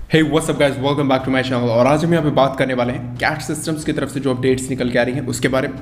Hey what's up guys, welcome back to my channel. और आज हम यहाँ पे बात करने वाले हैं कैट सिस्टम्स की तरफ से जो अपडेट्स निकल के आ रही हैं उसके बारे में।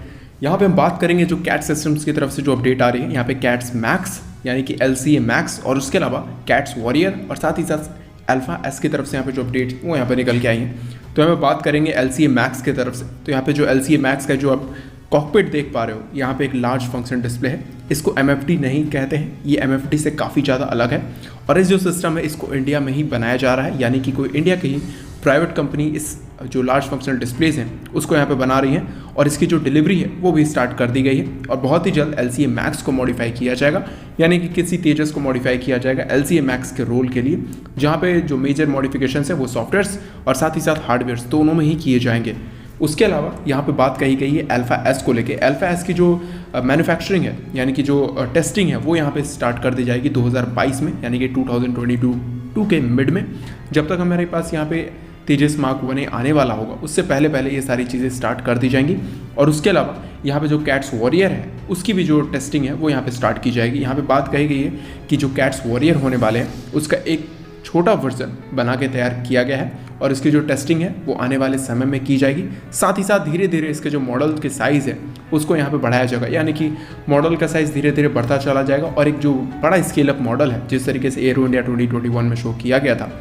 यहाँ पे हम बात करेंगे जो कैट सिस्टम्स की तरफ से जो अपडेट आ रही है, यहाँ पे कैट्स मैक्स यानी कि LCA मैक्स और उसके अलावा कैट्स वॉरियर और साथ ही साथ अल्फा एस की तरफ से यहाँ पे जो अपडेट वो यहाँ पे निकल के आई हैं। तो यहाँ पे बात करेंगे LCA मैक्स की तरफ से। तो यहाँ पे जो LCA मैक्स का जो आप कॉकपिट देख पा रहे हो, यहाँ पे एक लार्ज फंक्शन डिस्प्ले है। इसको MFD नहीं कहते हैं, ये MFD से काफ़ी ज़्यादा अलग है। और इस जो सिस्टम है इसको इंडिया में ही बनाया जा रहा है, यानी कि कोई इंडिया की ही प्राइवेट कंपनी इस जो लार्ज फंक्शनल डिस्प्लेज हैं उसको यहाँ पे बना रही है। और इसकी जो डिलीवरी है वो भी स्टार्ट कर दी गई है और बहुत ही जल्द LCA मैक्स को मॉडिफाई किया जाएगा, यानी कि किसी तेजस को मॉडिफाई किया जाएगा LCA मैक्स के रोल के लिए, जहाँ पे जो मेजर मॉडिफिकेशन है वो सॉफ्टवेयर्स और साथ ही साथ हार्डवेयर दोनों में ही किए जाएंगे। उसके अलावा यहाँ पे बात कही गई है अल्फा एस को लेके। अल्फा एस की जो मैन्युफैक्चरिंग है यानी कि जो टेस्टिंग है वो यहाँ पे स्टार्ट कर दी जाएगी 2022 में, यानी कि 2022 के मिड में। जब तक हमारे पास यहाँ पे तेजस मार्क 1 आने वाला होगा उससे पहले पहले ये सारी चीज़ें स्टार्ट कर दी जाएंगी। और उसके अलावा यहाँ पे जो कैट्स वॉरियर है उसकी भी जो टेस्टिंग है वो यहाँ पे स्टार्ट की जाएगी। यहाँ पे बात कही गई है कि जो कैट्स वॉरियर होने वाले हैं उसका एक छोटा वर्जन बना के तैयार किया गया है और इसकी जो टेस्टिंग है वो आने वाले समय में की जाएगी। साथ ही साथ धीरे धीरे इसके जो मॉडल के साइज़ है उसको यहाँ पे बढ़ाया जाएगा, यानी कि मॉडल का साइज़ धीरे धीरे बढ़ता चला जाएगा। और एक जो बड़ा स्केल अप मॉडल है, जिस तरीके से एरो इंडिया 2021 में शो किया गया था,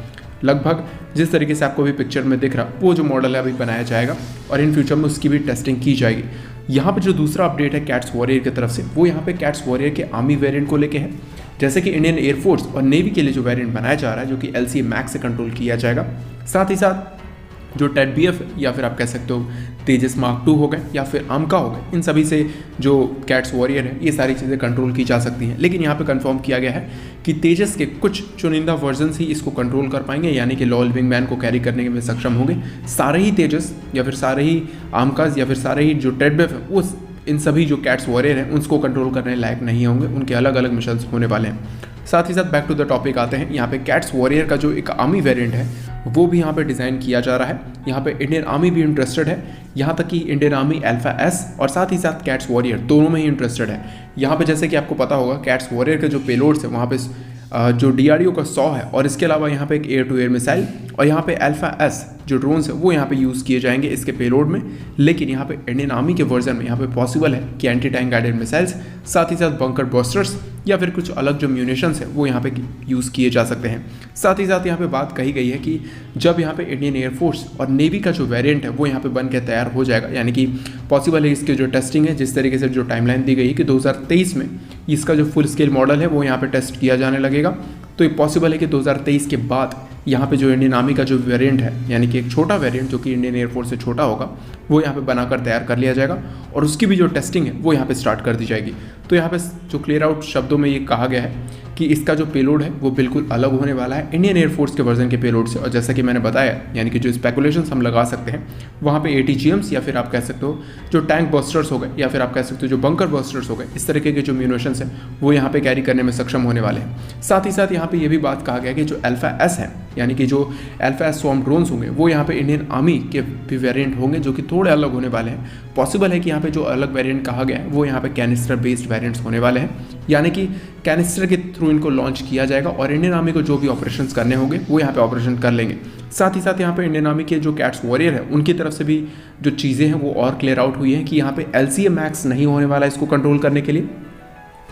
लगभग जिस तरीके से आपको भी पिक्चर में दिख रहा वो जो मॉडल है अभी बनाया जाएगा और इन फ्यूचर में उसकी भी टेस्टिंग की जाएगी। यहाँ पे जो दूसरा अपडेट है कैट्स वॉरियर की तरफ से, वो यहाँ पे कैट्स वॉरियर के आर्मी वेरिएंट को लेके है। जैसे कि इंडियन एयरफोर्स और नेवी के लिए जो वेरिएंट बनाया जा रहा है जो कि LCA मैक्स से कंट्रोल किया जाएगा, साथ ही साथ जो TED-BF या फिर आप कह सकते हो तेजस मार्क 2 हो गए या फिर आमका हो गए, इन सभी से जो कैट्स वॉरियर है ये सारी चीज़ें कंट्रोल की जा सकती हैं। लेकिन यहाँ पे कंफर्म किया गया है कि तेजस के कुछ चुनिंदा वर्जन्स ही इसको कंट्रोल कर पाएंगे, यानी कि लॉयल विंग मैन को कैरी करने में सक्षम होंगे। सारे ही तेजस या फिर सारे ही आमकाज या फिर सारे ही जो TED-BF है वो इन सभी जो कैट्स वॉरियर हैं उसको कंट्रोल करने लायक नहीं होंगे, उनके अलग अलग मिशंस होने वाले हैं। साथ ही साथ बैक टू द टॉपिक आते हैं। यहाँ पे कैट्स वॉरियर का जो एक आर्मी वेरिएंट है वो भी यहाँ पे डिज़ाइन किया जा रहा है। यहाँ पे इंडियन आर्मी भी इंटरेस्टेड है, यहाँ तक कि इंडियन आर्मी अल्फा एस और साथ ही साथ कैट्स वॉरियर दोनों में ही इंटरेस्टेड है। यहाँ पे जैसे कि आपको पता होगा कैट्स वॉरियर के जो पेलोड्स है वहाँ पे जो DRDO का 100 है और इसके अलावा यहाँ पे एक एयर टू एयर मिसाइल और यहाँ पे अल्फा एस जो ड्रोन्स है वो यहाँ पे यूज़ किए जाएंगे इसके पेलोड में। लेकिन यहाँ पे इंडियन आर्मी के वर्जन में यहाँ पे पॉसिबल है कि एंटी टैंक गाइडेड मिसाइल्स, साथ ही साथ बंकर बस्टर्स या फिर कुछ अलग जो म्यूनिशंस है वो यहाँ पे यूज़ किए जा सकते हैं। साथ ही साथ यहाँ पे बात कही गई है कि जब यहाँ पे इंडियन एयरफोर्स और नेवी का जो वेरिएंट है वो यहाँ पे बन के तैयार हो जाएगा, यानी कि पॉसिबल है इसकी जो टेस्टिंग है, जिस तरीके से जो टाइमलाइन दी गई है कि 2023 में इसका जो फुल स्केल मॉडल है वो यहाँ पे टेस्ट किया जाने लगेगा। तो ये पॉसिबल है कि 2023 के बाद यहाँ पे जो इंडियन आर्मी का जो वेरिएंट है, यानी कि एक छोटा वेरिएंट जो कि इंडियन एयरफोर्स से छोटा होगा, वो यहाँ पे बनाकर तैयार कर लिया जाएगा और उसकी भी जो टेस्टिंग है वो यहाँ पे स्टार्ट कर दी जाएगी। तो यहाँ पे जो क्लियर आउट शब्दों में ये कहा गया है कि इसका जो पेलोड है वो बिल्कुल अलग होने वाला है इंडियन एयरफोर्स के वर्जन के पेलोड से। और जैसा कि मैंने बताया, यानी कि जो स्पेकुलेशंस हम लगा सकते हैं वहाँ पे ATGMs या फिर आप कह सकते हो जो टैंक बस्टर्स हो गए या फिर आप कह सकते हो जो बंकर बस्टर्स हो गए, इस तरीके के जो म्यूनिशंस हैं वो यहाँ पे कैरी करने में सक्षम होने वाले हैं। साथ ही साथ यहाँ पे ये भी बात कहा गया कि जो अल्फा एस है, यानी कि जो अल्फा एस स्वॉर्म ड्रोन्स होंगे वो यहाँ पे इंडियन आर्मी के भी वेरिएंट होंगे जो कि थोड़े अलग होने वाले हैं। पॉसिबल है कि यहाँ पे जो अलग वेरिएंट कहा गया है वो यहाँ पे कैनिस्टर बेस्ड वेरिएंट्स होने वाले हैं, यानी कि कैनिस्टर के थ्रू इनको लॉन्च किया जाएगा और इंडियन आर्मी को जो भी ऑपरेशंस करने होंगे वो यहाँ पे ऑपरेशन कर लेंगे। साथ ही साथ यहाँ पे इंडियन आर्मी के जो कैट्स वॉरियर है उनकी तरफ से भी जो चीज़ें हैं वो और क्लियर आउट हुई हैं कि यहाँ पे LCA मैक्स नहीं होने वाला इसको कंट्रोल करने के लिए,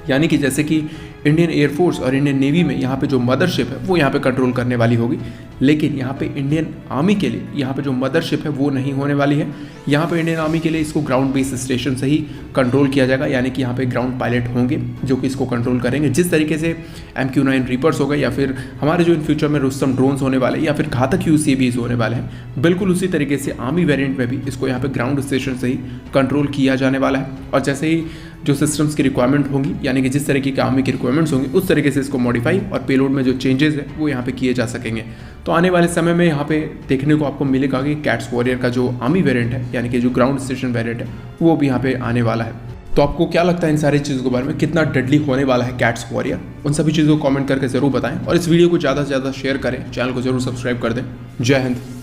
यानी कि जैसे कि इंडियन एयरफोर्स और इंडियन नेवी में यहाँ पे जो मदरशिप है वो यहाँ पे कंट्रोल करने वाली होगी। लेकिन यहाँ पे इंडियन आर्मी के लिए यहाँ पे जो मदरशिप है वो नहीं होने वाली है। यहाँ पे इंडियन आर्मी के लिए इसको ग्राउंड बेस्ड स्टेशन से ही कंट्रोल किया जाएगा, यानी कि यहाँ पे ग्राउंड पायलट होंगे जो कि इसको कंट्रोल करेंगे। जिस तरीके से MQ-9 रीपर्स हो गए या फिर हमारे जो इन फ्यूचर में रुस्तम ड्रोन्स होने वाले या फिर घातक UCVs होने वाले हैं, बिल्कुल उसी तरीके से आर्मी वेरिएंट में भी इसको यहाँ पे ग्राउंड स्टेशन से ही कंट्रोल किया जाने वाला है। और जैसे ही जो सिस्टम्स की रिक्वायरमेंट होंगी, यानी कि जिस तरीके की आर्मी की रिक्वायरमेंट्स होंगी उस तरीके से इसको मॉडिफाई और पेलोड में जो चेंजेस है वो यहाँ पे किए जा सकेंगे। तो आने वाले समय में यहाँ पे देखने को आपको मिलेगा कि कैट्स वॉरियर का जो आर्मी वेरिएंट है, यानी कि जो ग्राउंड स्टेशन वेरिएंट है, वो भी यहाँ पे आने वाला है। तो आपको क्या लगता है इन सारी चीज़ों के बारे में, कितना डेडली होने वाला है कैट्स वॉरियर? उन सभी चीज़ों को कमेंट करके ज़रूर बताएं और इस वीडियो को ज़्यादा से ज़्यादा शेयर करें, चैनल को जरूर सब्सक्राइब कर दें। जय हिंद।